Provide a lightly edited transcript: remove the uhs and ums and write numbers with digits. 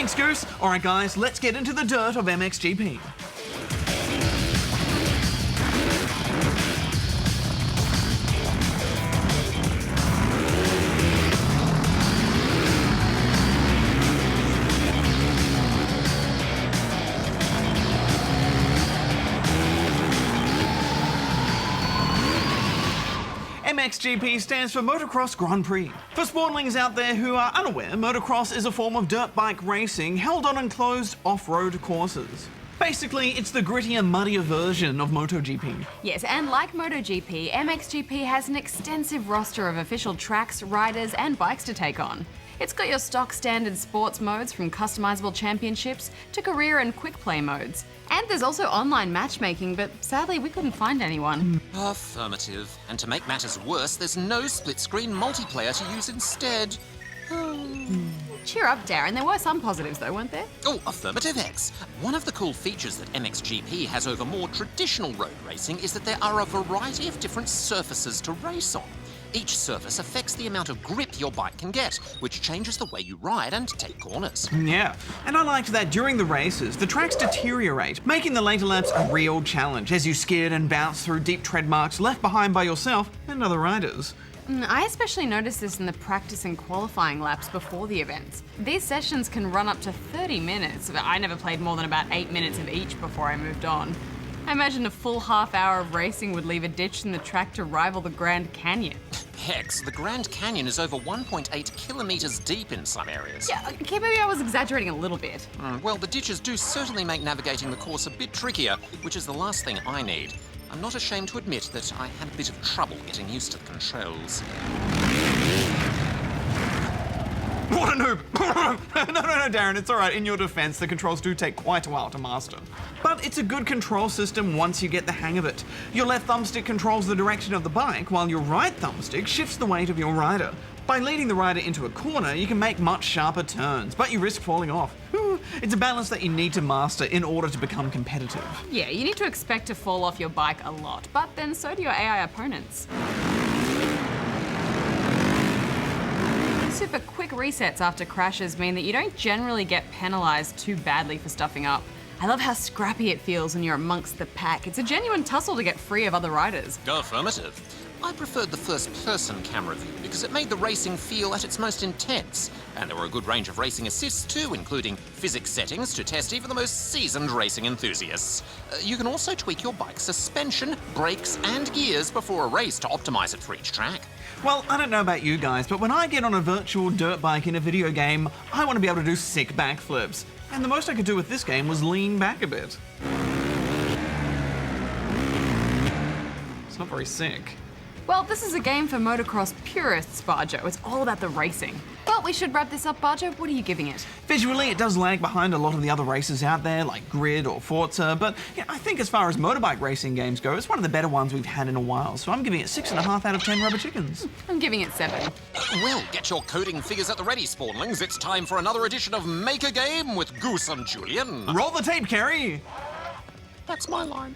Thanks, Goose. Alright guys, let's get into the dirt of MXGP. MXGP stands for Motocross Grand Prix. For sportlings out there who are unaware, motocross is a form of dirt bike racing held on enclosed off-road courses. Basically, it's the grittier, muddier version of MotoGP. Yes, and like MotoGP, MXGP has an extensive roster of official tracks, riders, and bikes to take on. It's got your stock standard sports modes from customizable championships to career and quick play modes. And there's also online matchmaking, but sadly we couldn't find anyone. Affirmative. And to make matters worse, there's no split-screen multiplayer to use instead. Cheer up, Darren. There were some positives though, weren't there? Oh, affirmative X. One of the cool features that MXGP has over more traditional road racing is that there are a variety of different surfaces to race on. Each surface affects the amount of grip your bike can get, which changes the way you ride and take corners. Yeah, and I liked that during the races, the tracks deteriorate, making the later laps a real challenge as you skid and bounce through deep tread marks left behind by yourself and other riders. I especially noticed this in the practice and qualifying laps before the events. These sessions can run up to 30 minutes, but I never played more than about 8 minutes of each before I moved on. I imagine a full half hour of racing would leave a ditch in the track to rival the Grand Canyon. Hex, the Grand Canyon is over 1.8 kilometers deep in some areas. Yeah, okay, maybe I was exaggerating a little bit. Well, the ditches do certainly make navigating the course a bit trickier, which is the last thing I need. I'm not ashamed to admit that I had a bit of trouble getting used to the controls. What a noob! No, Darren, it's alright. In your defense, the controls do take quite a while to master. But it's a good control system once you get the hang of it. Your left thumbstick controls the direction of the bike, while your right thumbstick shifts the weight of your rider. By leading the rider into a corner, you can make much sharper turns, but you risk falling off. It's a balance that you need to master in order to become competitive. Yeah, you need to expect to fall off your bike a lot, but then so do your AI opponents. Super quick resets after crashes mean that you don't generally get penalised too badly for stuffing up. I love how scrappy it feels when you're amongst the pack. It's a genuine tussle to get free of other riders. Affirmative. I preferred the first-person camera view because it made the racing feel at its most intense. And there were a good range of racing assists too, including physics settings to test even the most seasoned racing enthusiasts. You can also tweak your bike's suspension, brakes, and gears before a race to optimise it for each track. Well, I don't know about you guys, but when I get on a virtual dirt bike in a video game, I want to be able to do sick backflips. And the most I could do with this game was lean back a bit. It's not very sick. Well, this is a game for motocross purists, Barjo. It's all about the racing. But we should wrap this up, Barjo. What are you giving it? Visually, it does lag behind a lot of the other races out there, like Grid or Forza, but yeah, I think as far as motorbike racing games go, it's one of the better ones we've had in a while, so I'm giving it 6.5 out of 10 rubber chickens. I'm giving it 7. Well, get your coding figures at the ready, Spawnlings. It's time for another edition of Make a Game with Goose and Julian. Roll the tape, Kerry! That's my line.